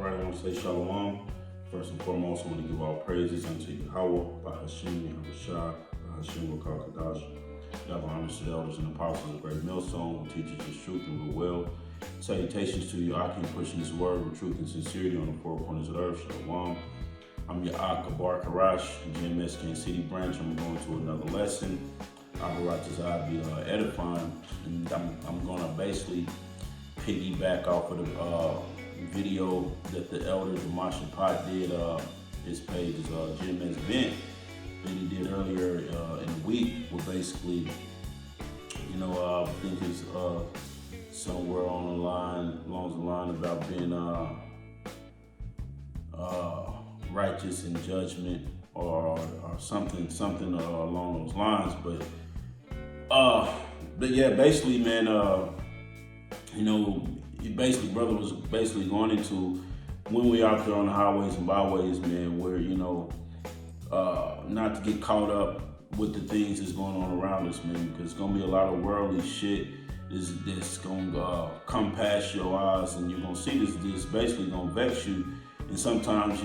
Right, I want to say shalom. First and foremost, I want to give all praises unto Yahweh, by Hashem, Yahushua, by Hashem, Wakakadash. Double honors to the elders and apostles of Great Millstone, who teaches us truth and will. Salutations to you, Akim, pushing this word with truth and sincerity on the four corners of the earth. Shalom. I'm your Akabar Karash, GMS Kansas City branch. I'm going to another lesson. Abaratazai be edifying, and I'm going to basically piggyback off of the video that the elder Demasha Pot did. His page is GMS Vent that he did earlier in the week, where basically, I think it's somewhere along the line about being righteous in judgment or something along those lines. But yeah, basically, man, brother was basically going into when we out there on the highways and byways, man, where, not to get caught up with the things that's going on around us, man, because it's going to be a lot of worldly shit that's going to come past your eyes, and you're going to see this basically going to vex you. And sometimes,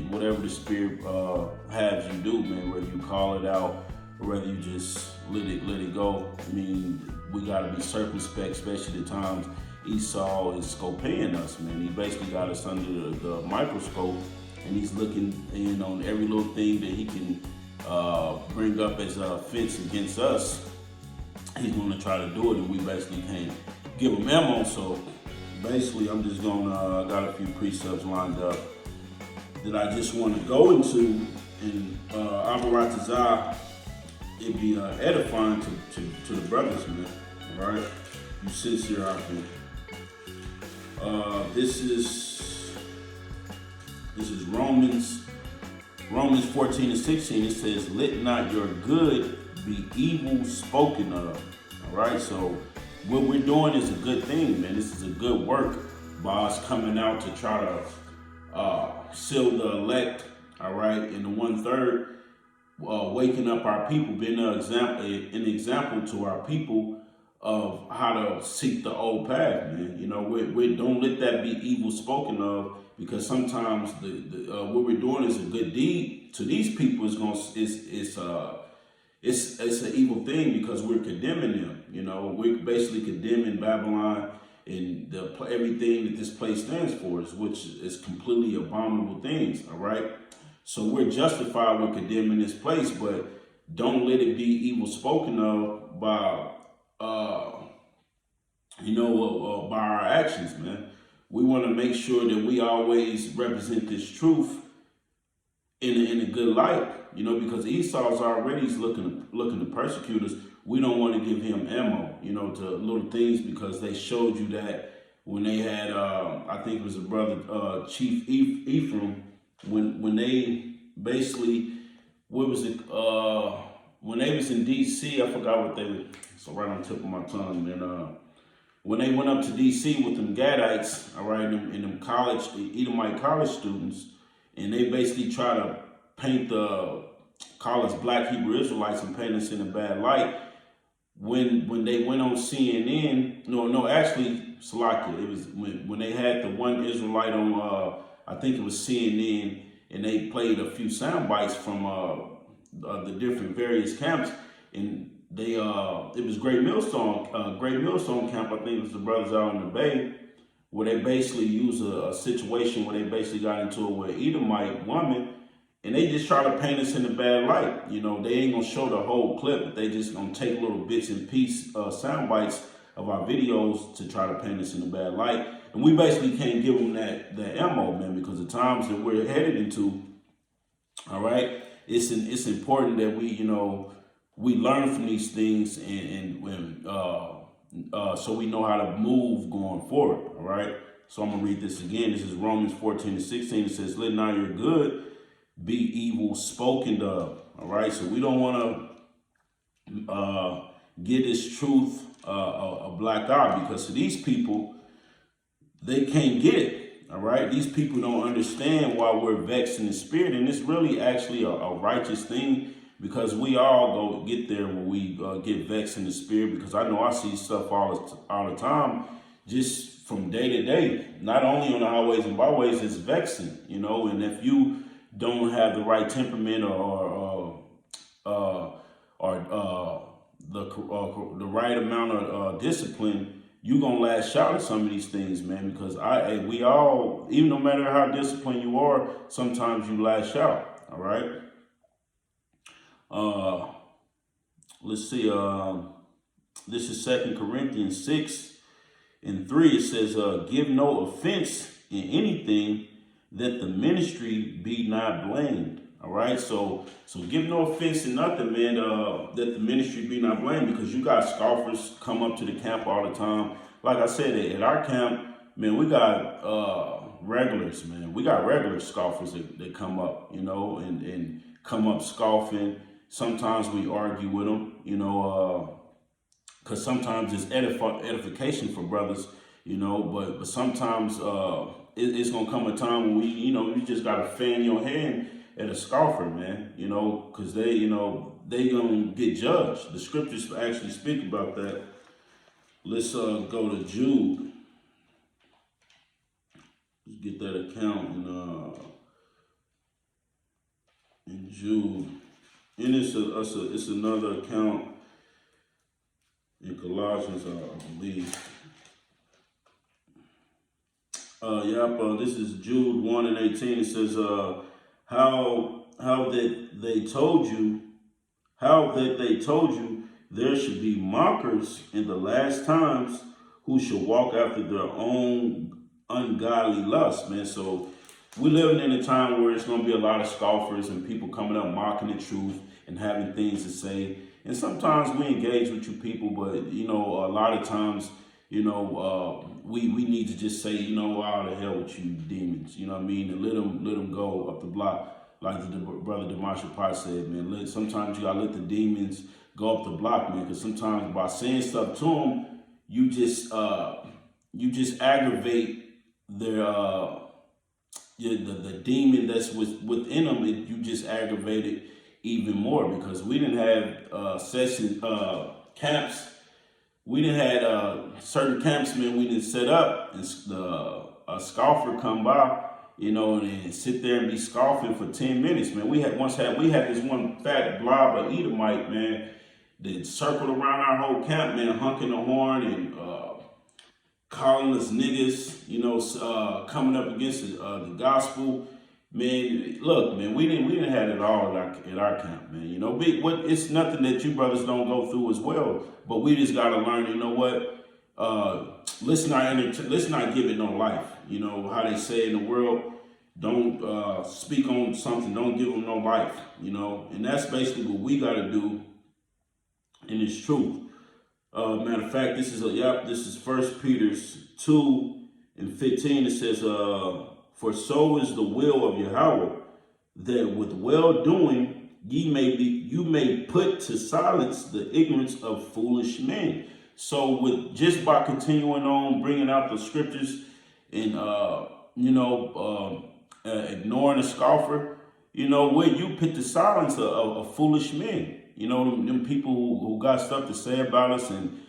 whatever the Spirit has you do, man, whether you call it out or whether you just let it go. I mean, we got to be circumspect, especially the times Esau is scoping us, man. He basically got us under the microscope, and he's looking in on every little thing that he can bring up as a offense against us. He's going to try to do it, and we basically can't give him ammo. So basically, I'm just going to got a few precepts lined up that I just want to go into, and Abaratazai, it be edifying to the brothers, man. All right, you sincere out there. This is Romans 14 and 16. It says, "Let not your good be evil spoken of." All right, so what we're doing is a good thing, man. This is a good work by us coming out to try to seal the elect. All right, and the 1/3, waking up our people, being an example to our people of how to seek the old path, man. We don't let that be evil spoken of, because sometimes what we're doing is a good deed to these people. It's an evil thing, because we're condemning them. We're basically condemning Babylon and everything that this place stands for, which is completely abominable things. All right, so we're justified with condemning this place, but don't let it be evil spoken of by by our actions, man. We want to make sure that we always represent this truth in a good light, because Esau's already looking to persecute us. We don't want to give him ammo, to little things, because they showed you that when they had, I think it was a brother, Chief Ephraim, when they basically, what was it, when they was in D.C., I forgot what they were, so right on the tip of my tongue, and when they went up to D.C. with them Gadites, all right, and them Edomite college students, and they basically try to call us Black Hebrew Israelites and paint us in a bad light. When they went on CNN, actually, Salakia, it was when they had the one Israelite on, I think it was CNN, and they played a few sound bites from the different various camps, and it was Great Millstone camp. I think it was the brothers out in the Bay, where they basically used a situation where they basically got into it with an Edomite woman, and they just try to paint us in a bad light. They ain't gonna show the whole clip, but they just gonna take little bits and pieces, sound bites of our videos to try to paint us in a bad light. And we basically can't give them that ammo, man, because the times that we're headed into, all right, it's important that we learn from these things, and so we know how to move going forward. All right, so I'm gonna read this again. This is Romans 14 and 16. It says, "Let not your good be evil spoken of." All right, so we don't want to give this truth a black eye, because to these people, they can't get it. All right, these people don't understand why we're vexed in the spirit, and it's really actually a righteous thing, because we all go get there when we get vexed in the spirit. Because I know I see stuff all the time, just from day to day, not only on the highways and byways, it's vexing, you know. And if you don't have the right temperament the right amount of discipline, you gonna lash out at some of these things, man. Because we all, even no matter how disciplined you are, sometimes you lash out. All right. Let's see. This is 2 Corinthians 6:3. It says, "Give no offense in anything, that the ministry be not blamed." All right, so give no offense in nothing, man. That the ministry be not blamed, because you got scoffers come up to the camp all the time. Like I said, at our camp, man, we got regulars, man. We got regular scoffers that come up, you know, and come up scoffing. Sometimes we argue with them, you know, because sometimes it's edification for brothers, you know, but sometimes it's gonna come a time when you just gotta fan your hand at a scoffer, man, you know, because they gonna get judged. The scriptures actually speak about that. Let's go to Jude. Let's get that account in Jude, and it's another account in Colossians, I believe. This is Jude 1:18. It says, how that they told you there should be mockers in the last times, who shall walk after their own ungodly lust, man. So we're living in a time where it's going to be a lot of scoffers and people coming up mocking the truth and having things to say. And sometimes we engage with you people, but, you know, a lot of times, you know, we need to just say, you know, out of hell with you demons, you know what I mean? And let them go up the block. Like the brother Demasha Pot said, man, sometimes you got to let the demons go up the block, man, because sometimes by saying stuff to them, you just aggravate their the demon that's within them. You just aggravate it even more, because we didn't have camps. We didn't had certain camps, man. We didn't set up, and a scoffer come by, you know, and sit there and be scoffing for 10 minutes, man. We had this one fat blob of Edomite, man, that circled around our whole camp, man, honking the horn and calling us niggas, you know, coming up against the gospel. Man, look, man, we didn't have it all at our camp, man. You know, it's nothing that you brothers don't go through as well. But we just gotta learn. You know what? Let's not give it no life. You know how they say in the world, don't speak on something, don't give them no life. You know, and that's basically what we gotta do. And it's truth. Matter of fact, this is 1 Peter 2:15. It says, "For so is the will of Yahweh, that with well doing you may put to silence the ignorance of foolish men." So just by continuing on bringing out the scriptures and ignoring a scoffer, you know, where you put to silence a foolish men. You know, them people who got stuff to say about us, and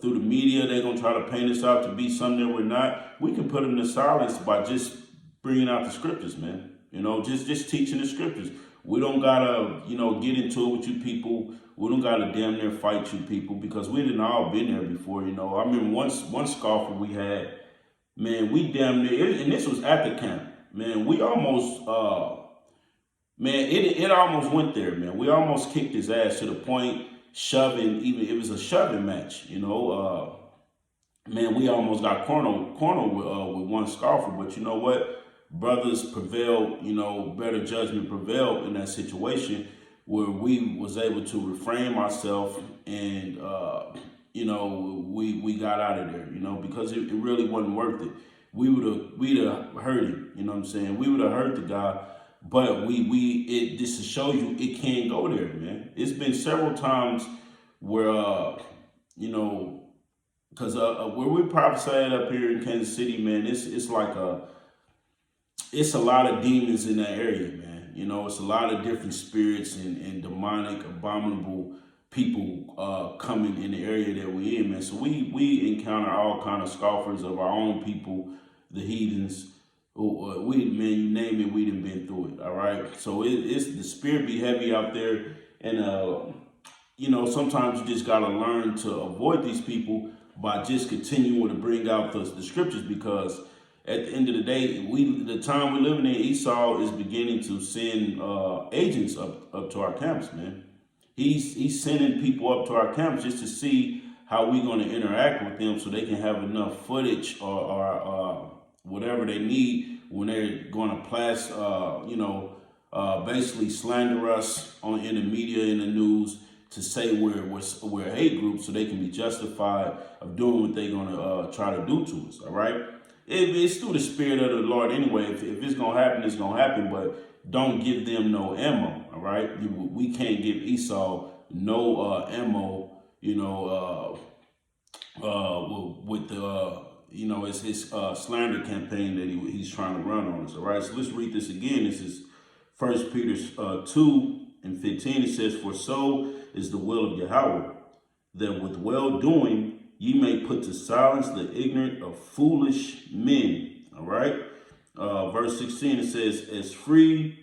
through the media, they're going to try to paint us out to be something that we're not. We can put them to silence by just bringing out the scriptures, man. You know, just teaching the scriptures. We don't got to, you know, get into it with you people. We don't got to damn near fight you people, because we didn't all been there before, you know. I remember one scoffer we had, man, we damn near, and this was at the camp, man, we almost, it almost went there, man. We almost kicked his ass to the point shoving, even it was a shoving match, you know. Man, we almost got cornered with one scoffer, but you know what? Brothers prevailed, you know, better judgment prevailed in that situation, where we was able to refrain ourselves, and you know, we got out of there, you know, because it really wasn't worth it. We'd have hurt him, you know what I'm saying? We would have hurt the guy. But just to show you, it can't go there, man. It's been several times where, you know, because where we prophesied up here in Kansas City, man, it's like it's a lot of demons in that area, man. You know, it's a lot of different spirits and demonic, abominable people coming in the area that we in, man. So we encounter all kind of scoffers of our own people, the heathens. We, man, you name it, we done been through it. All right. So it's the spirit be heavy out there, and sometimes you just gotta learn to avoid these people by just continuing to bring out the scriptures, because at the end of the day, the time we're living in, Esau is beginning to send agents up to our camps, man. He's sending people up to our camps just to see how we're going to interact with them, so they can have enough footage or whatever they need when they're going to basically slander us in the media, in the news, to say we're a hate group, so they can be justified of doing what they're going to try to do to us. All right. It's through the spirit of the Lord anyway. If it's going to happen, it's going to happen, but don't give them no ammo, all right? We can't give Esau no ammo, with the, it's his slander campaign that he's trying to run on us, all right? So let's read this again. This is 1 Peter 2:15. It says, "For so is the will of Yahweh, that with well-doing ye may put to silence the ignorant of foolish men." All right. Verse 16, it says, as free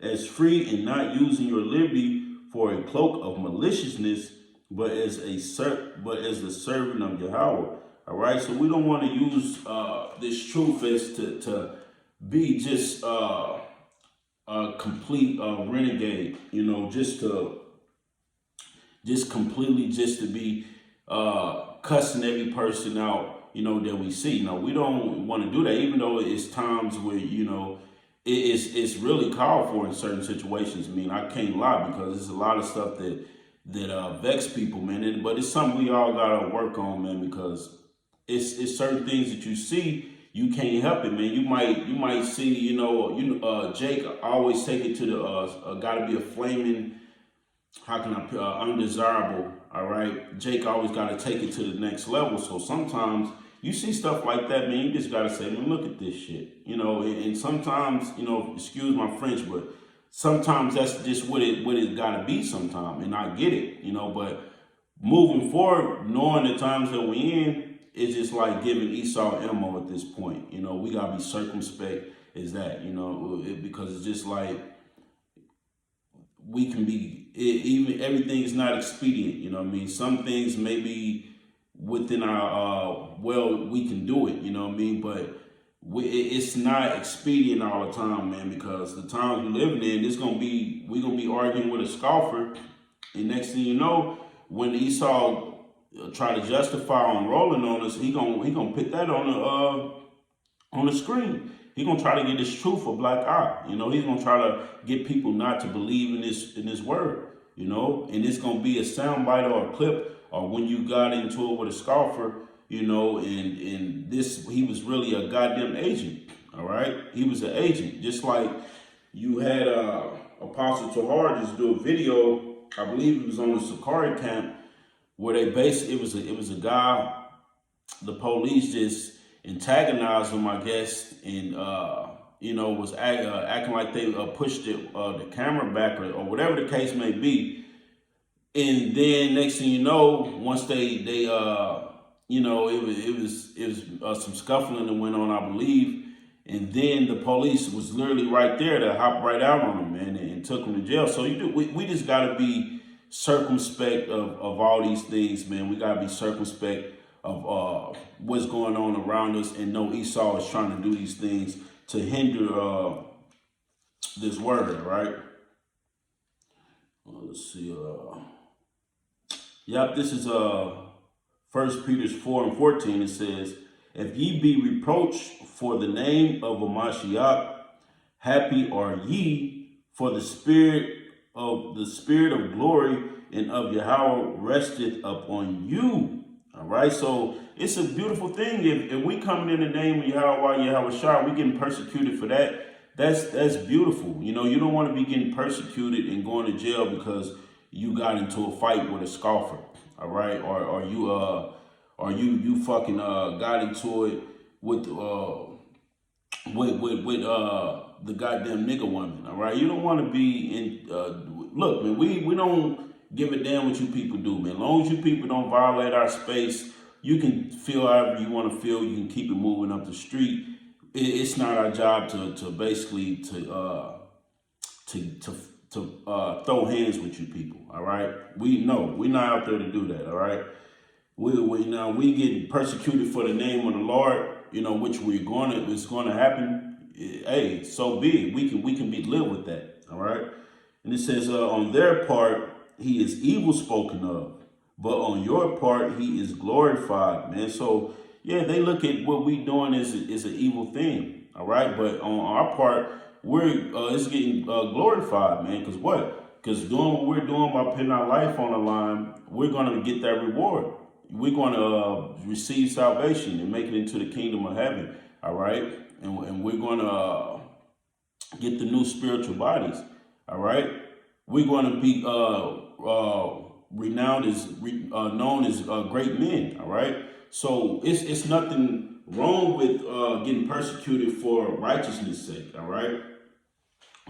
and not using your liberty for a cloak of maliciousness, but as the servant of Yahweh. All right. So we don't want to use this truth as to be just a complete renegade, just to be cussing every person out, that we see. No, we don't want to do that, even though it's times where, it's really called for in certain situations. I mean, I can't lie, because there's a lot of stuff that vex people, man. But it's something we all gotta work on, man, because it's certain things that you see, you can't help it, man. You might see, Jake always take it to the gotta be a flaming, how can I undesirable. All right, Jake always got to take it to the next level. So sometimes you see stuff like that, man. You just got to say, man, look at this shit, And sometimes, excuse my French, but sometimes that's just what it got to be. Sometimes, and I get it, But moving forward, knowing the times that we in, it's just like giving Esau ammo at this point. We got to be circumspect. Is that because it's just like, we can be, even everything is not expedient, Some things may be within our, we can do it, But it's not expedient all the time, man, because the times we're living in, we're going to be arguing with a scoffer. And next thing you know, when Esau try to justify unrolling on us, he gonna put that on the screen. He's gonna try to get this truth a black eye. He's gonna try to get people not to believe in this word. And it's gonna be a soundbite or a clip, or when you got into it with a scoffer, and this, he was really a goddamn agent. All right, he was an agent, just like you had Apostle Tahar just do a video. I believe it was on the Sakari camp, where they basically it was a guy, the police just antagonized him, I guess, and was acting like they pushed the camera back, or whatever the case may be. And then next thing you know, once it was some scuffling that went on, I believe, and then the police was literally right there to hop right out on him, man, and took him to jail. So we just got to be circumspect of all these things, man. We got to be circumspect of what's going on around us, and know Esau is trying to do these things to hinder this word, right? Let's see. Yep, this is 1 Peter 4:14. It says, "If ye be reproached for the name of a Mashiach, happy are ye, for the spirit of glory and of Yahweh resteth upon you." All right, so it's a beautiful thing. If we coming in the name of Yahweh Shah, we getting persecuted for that. That's beautiful. You don't want to be getting persecuted and going to jail because you got into a fight with a scoffer. All right, or you fucking got into it with the goddamn nigga woman. All right, you don't want to be in. Look, man, we don't give a damn what you people do, man. As long as you people don't violate our space, you can feel however you want to feel. You can keep it moving up the street. It's not our job to basically throw hands with you people. All right, we're not out there to do that. All right, we get persecuted for the name of the Lord. Which it's gonna happen. Hey, so be it. We can live with that. All right, and it says on their part he is evil spoken of, but on your part he is glorified, man. So yeah, they look at what we doing is an evil thing. All right, but on our part, it's getting glorified, man. Because what? Because doing what we're doing by putting our life on the line, we're gonna get that reward. We're gonna receive salvation and make it into the kingdom of heaven. All right, and we're gonna get the new spiritual bodies. All right, we're gonna be renowned as known as great men. All right, so it's nothing wrong with getting persecuted for righteousness' sake. All right.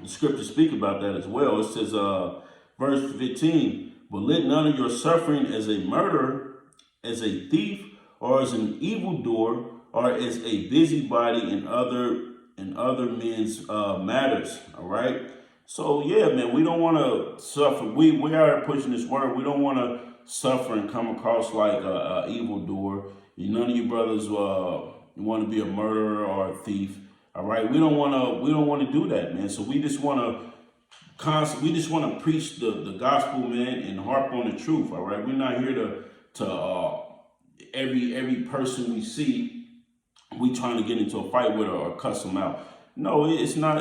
The scriptures speak about that as well. It says, verse 15, but let none of your suffering as a murderer, as a thief, or as an evildoer, or as a busybody in other men's matters. All right. So yeah, man, we don't want to suffer. We are pushing this word. We don't want to suffer and come across like a evildoer. None of you brothers want to be a murderer or a thief. All right, we don't want to do that, man. So we just want to preach the gospel, man, and harp on the truth. All right, we're not here to every person we see, we trying to get into a fight with or cuss them out. No, it's not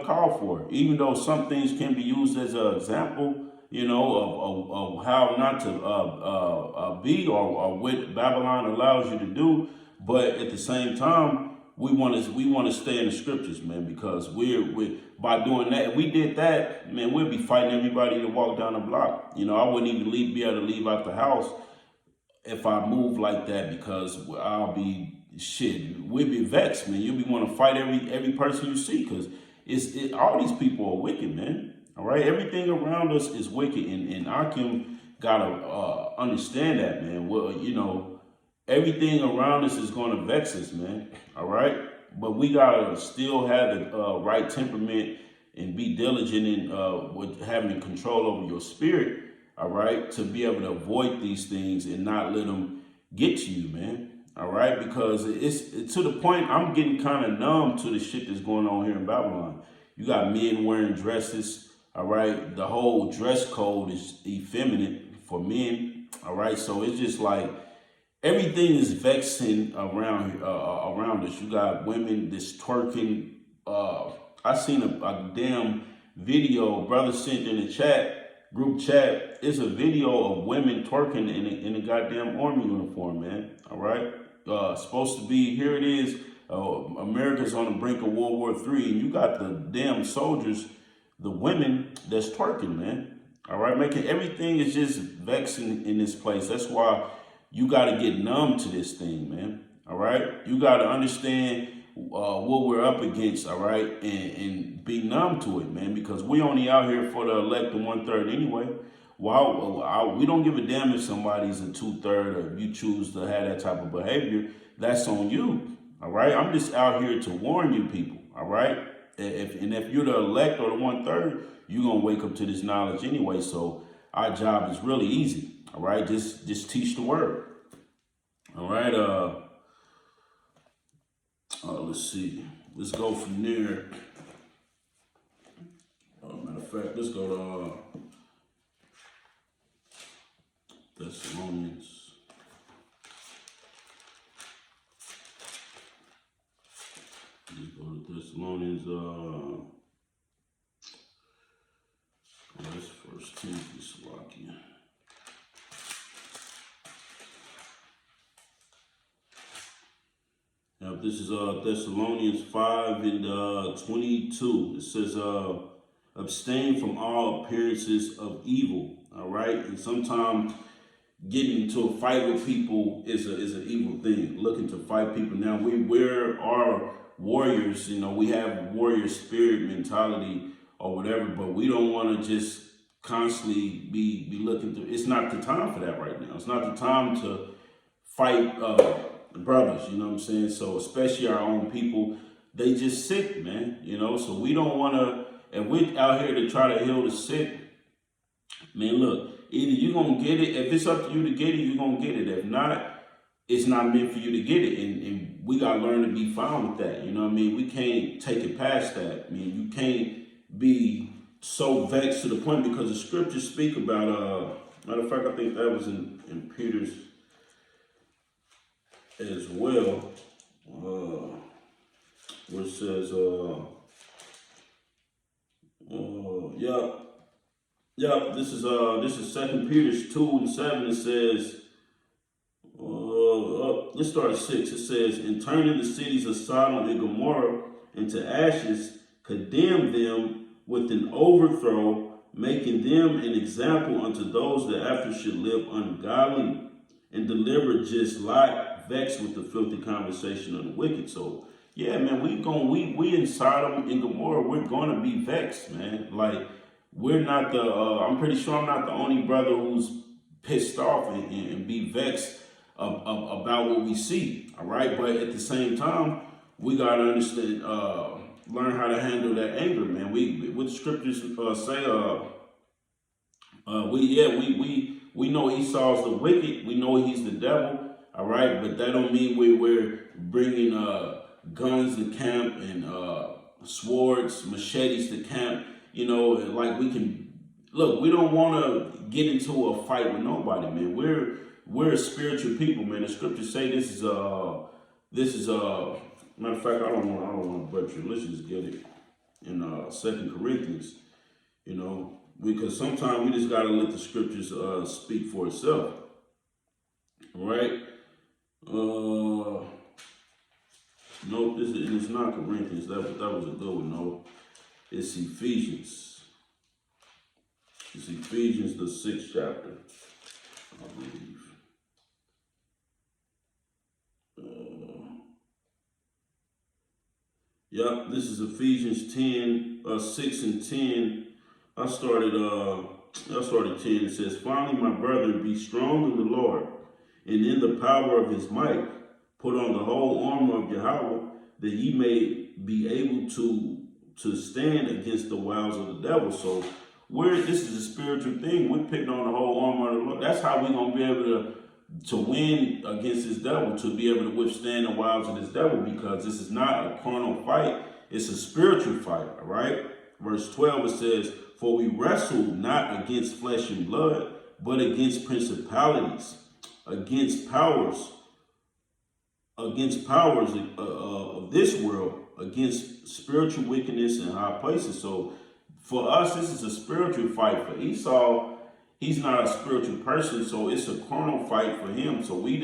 called for. Even though some things can be used as an example, of how not to be or what Babylon allows you to do, but at the same time, we want to stay in the scriptures, man, because we by doing that, if we did that, man, we'd be fighting everybody to walk down the block. I wouldn't even be able to leave out the house if I move like that, because I'll be we'd be vexed, man. You'll be want to fight every person you see, because all these people are wicked, man. All right, everything around us is wicked, and Akim gotta understand that, man. Well, everything around us is going to vex us, man. All right, but we gotta still have the right temperament and be diligent in with having control over your spirit. All right, to be able to avoid these things and not let them get to you, man. All right, because it's to the point I'm getting kind of numb to the shit that's going on here in Babylon. You got men wearing dresses. All right, the whole dress code is effeminate for men. All right, so it's just like everything is vexing around us. You got women that's twerking. I seen a damn video brother sent in the group chat. It's a video of women twerking in a goddamn army uniform, man. All right, supposed to be, here it is. America's on the brink of World War III, and you got the damn soldiers, the women that's twerking, man. All right, making everything is just vexing in this place. That's why you got to get numb to this thing, man. All right, you got to understand what we're up against. All right, and be numb to it, man, because we only out here for the elect and 1/3 anyway. We don't give a damn if somebody's a 2/3 or if you choose to have that type of behavior. That's on you. All right, I'm just out here to warn you people. All right, if you're the elect or the 1/3, you're gonna wake up to this knowledge anyway. So our job is really easy. All right, just teach the word. All right, let's see. Let's go from there. Matter of fact, let's go to Thessalonians. Let's go to Thessalonians. That's 1 Timothy, Slovakia. Now, this is Thessalonians 5 and 22. It says, abstain from all appearances of evil. All right, and sometimes getting into a fight with people is an evil thing. Looking to fight people. Now we're warriors. We have warrior spirit mentality or whatever, but we don't want to just constantly be looking through. It's not the time for that right now. It's not the time to fight brothers, you know what I'm saying? So especially our own people, they just sick, man, you know? So we don't want to, if we're out here to try to heal the sick, man, look, either you're going to get it. If it's up to you to get it, you're going to get it. If not, it's not meant for you to get it. And we got to learn to be fine with that. You know what I mean? We can't take it past that. I mean, you can't be so vexed to the point, because the scriptures speak about, matter of fact, I think that was in Peter's as well, where it says, this is 2 Peter 2:7. It says, let's start at 6. It says, "In turning the cities of Sodom and Gomorrah into ashes, condemn them with an overthrow, making them an example unto those that after should live ungodly, and deliver just Lot, vexed with the filthy conversation of the wicked." So yeah, man, we in Sodom and Gomorrah, we're gonna be vexed, man. Like, we're not the I'm pretty sure I'm not the only brother who's pissed off and be vexed about what we see. All right, but at the same time, we gotta understand, learn how to handle that anger, man. What the scriptures say, we know Esau's the wicked. We know he's the devil. All right, but that don't mean we're bringing guns to camp and swords, machetes to camp. You know, like, we can look. We don't want to get into a fight with nobody, man. We're a spiritual people, man. The scriptures say this is matter of fact, I don't want to butcher it. Let's just get it in 2 Corinthians. You know, because sometimes we just gotta let the scriptures speak for itself. All right. Nope, it's not Corinthians. That was a good one. No, it's Ephesians. It's Ephesians, the 6th chapter, I believe. Yep, this is Ephesians 6 and 10. I started 10. It says, "Finally, my brethren, be strong in the Lord and in the power of his might. Put on the whole armor of Yahweh, that ye may be able to stand against the wiles of the devil." So this is a spiritual thing. We're picking on the whole armor of the Lord. That's how we're gonna be able to win against this devil, to be able to withstand the wiles of this devil, because this is not a carnal fight, it's a spiritual fight. All right. Verse 12, it says, "For we wrestle not against flesh and blood, but against principalities, against powers of this world, against spiritual wickedness in high places." So for us, this is a spiritual fight. For Esau, he's not a spiritual person, so it's a carnal fight for him. So we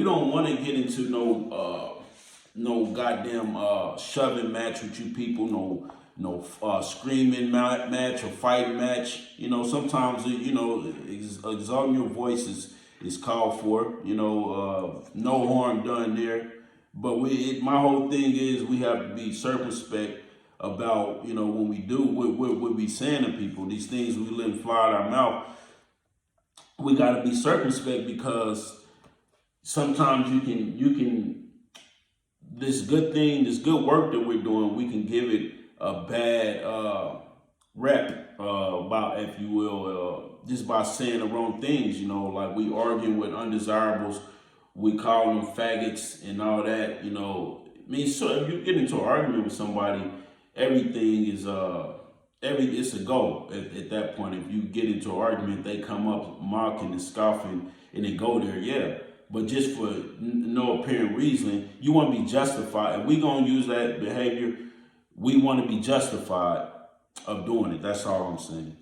don't want to get into no goddamn shoving match with you people, no screaming match or fighting match. You know, sometimes exalting your voice is called for. You know, no harm done there. But my whole thing is, we have to be circumspect about, when we do what we saying to people, these things we let fly out our mouth. We got to be circumspect, because sometimes you can this good work that we're doing, we can give it a bad rep, about, if you will, just by saying the wrong things. Like, we arguing with undesirables, we call them faggots and all that. So if you get into an argument with somebody, everything is it's a go at that point. If you get into an argument, they come up mocking and scoffing, and they go there, yeah. But just for no apparent reason, you want to be justified. If we gonna use that behavior, we want to be justified of doing it. That's all I'm saying.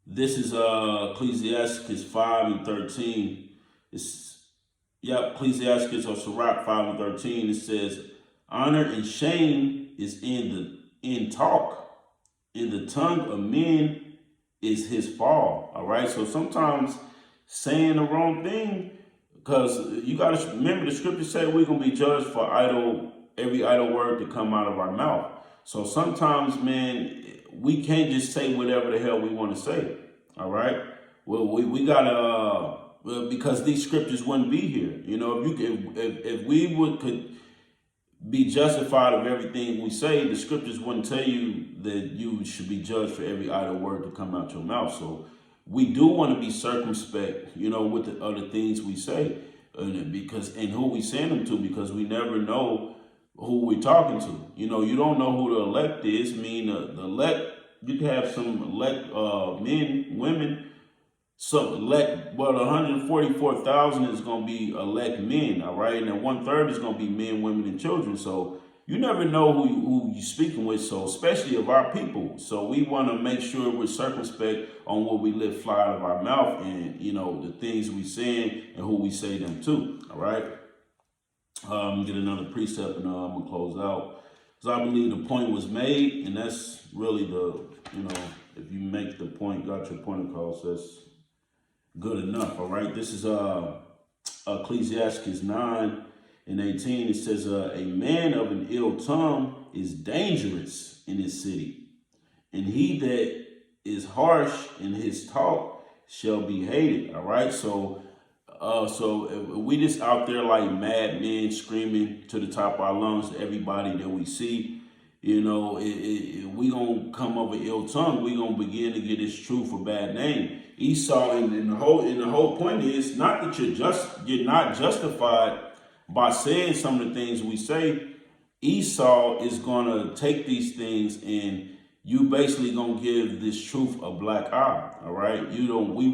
This is Ecclesiastes 5:13. Ecclesiastes or Sirach 5:13. It says, "Honor and shame is in talk. In the tongue of men is his fall." All right. So sometimes saying the wrong thing, because you got to remember, the scripture said we're going to be judged for every idle word to come out of our mouth. So sometimes, man, we can't just say whatever the hell we want to say. All right. Well, we gotta because these scriptures wouldn't be here. You know, if we could be justified of everything we say, the scriptures wouldn't tell you that you should be judged for every idle word to come out your mouth. So we do want to be circumspect, you know, with the other things we say, and who we send them to, because we never know who we're talking to. You know, you don't know who the elect is. I mean, the elect, you can have some elect men, women. So elect, well, 144,000 is going to be elect men, all right? And then 1/3 is going to be men, women, and children. So you never know who you're speaking with, so especially of our people. So we want to make sure we're circumspect on what we let fly out of our mouth and, you know, the things we say and who we say them to, all right? Get another precept and I'm going to close out. Because I believe the point was made, and that's really the, you know, if you make the point, got your point across, that's good enough. All right. This is Ecclesiastes 9:18. It says, a man of an ill tongue is dangerous in his city, and he that is harsh in his talk shall be hated. All right. So we just out there like mad men screaming to the top of our lungs to everybody that we see. You know, we gonna come up with ill tongue. We gonna begin to get this truth a bad name. Esau, and the whole point is not that you're not justified by saying some of the things we say. Esau is gonna take these things and you basically gonna give this truth a black eye. All right, you don't. We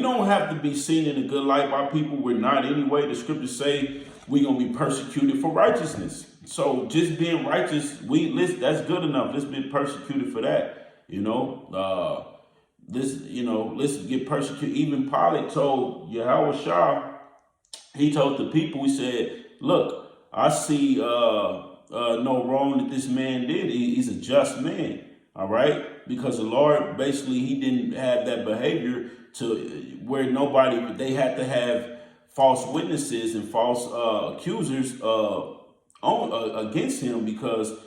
don't have to be seen in a good light by people. We're not anyway. The scriptures say we're gonna be persecuted for righteousness. So just being righteous, that's good enough. Let's be persecuted for that. You know, let's get persecuted. Even Pilate told Yahushua, he told the people, he said, look, I see no wrong that this man did. He's a just man. All right, because the Lord basically, he didn't have that behavior to where they had to have false witnesses and false accusers against him, because as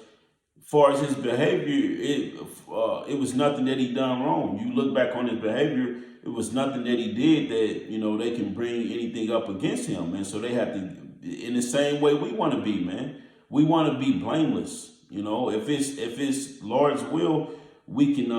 far as his behavior, it was nothing that he done wrong. You look back on his behavior, it was nothing that he did that, you know, they can bring anything up against him. And so they have to, in the same way we want to be, man. We want to be blameless. You know, if it's Lord's will, we can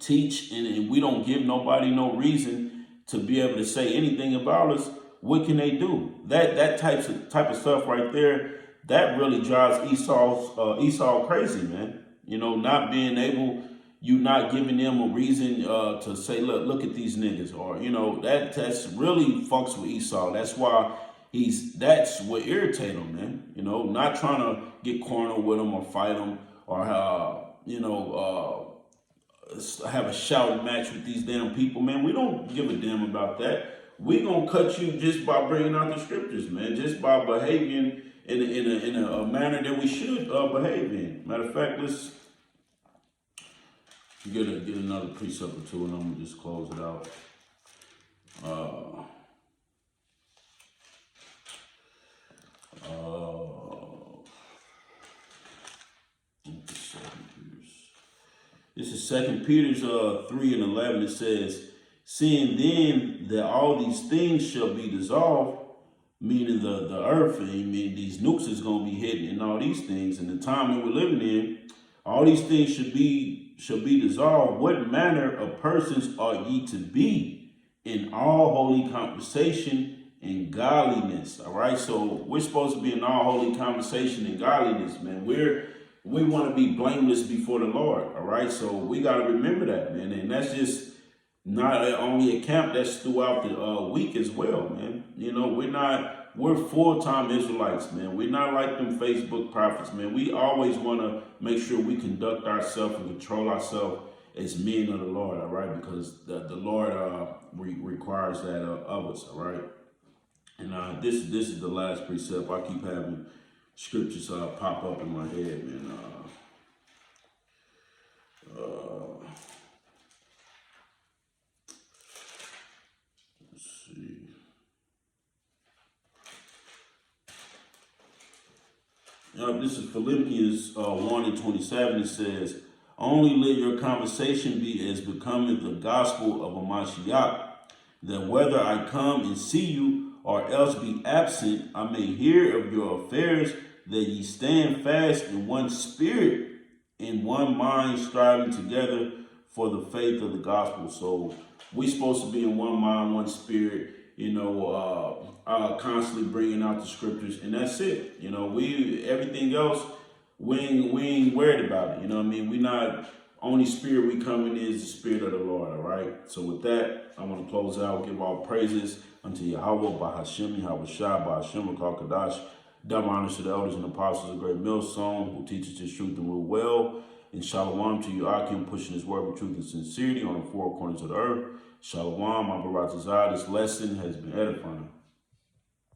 teach, and we don't give nobody no reason to be able to say anything about us. What can they do? That type of stuff right there, that really drives Esau crazy, man. You know, not being able, you not giving them a reason to say, look at these niggas, or you know, that's really fucks with Esau. That's why that's what irritates him, man. You know, not trying to get cornered with him or fight him or have a shouting match with these damn people, man. We don't give a damn about that. We gonna cut you just by bringing out the scriptures, man. Just by behaving in a manner that we should behave in. Matter of fact, let's get another precept or two, and I'm gonna just close it out. This is 2 Peter 3:11. It says, seeing then that all these things shall be dissolved, meaning the earth, and mean these nukes is gonna be hitting and all these things, and the time that we're living in, all these things should be dissolved. What manner of persons ought ye to be in all holy conversation and godliness? All right, so we're supposed to be in all holy conversation and godliness, man. We want to be blameless before the Lord. All right, so we got to remember that, man, and that's just not only a camp, that's throughout the week as well, man. You know, we're full-time Israelites, man. We're not like them Facebook prophets, man. We always want to make sure we conduct ourselves and control ourselves as men of the Lord, all right? Because the Lord requires that of us, all right? And this is the last precept. I keep having scriptures pop up in my head, man. Let's see. This is Philippians 1 and 27. It says, only let your conversation be as becoming the gospel of a Mashiach, that whether I come and see you or else be absent, I may hear of your affairs, that ye stand fast in one spirit, in one mind, striving together for the faith of the gospel. So we supposed to be in one mind, one spirit, constantly bringing out the scriptures, and that's it. We everything else, we ain't worried about it. You know what I mean? We not only spirit we come in is the spirit of the Lord. All right. So with that, I want to close out. Give all praises unto Yahweh, Bahashem, Yahweh Shai, Bahashem, Kadash. Double honors to the elders and apostles of Great Millstone, who teaches his truth and rule well. And shalom to you, Akim, pushing his word with truth and sincerity on the four corners of the earth. Shalom, my Baratazah. This lesson has been edifying.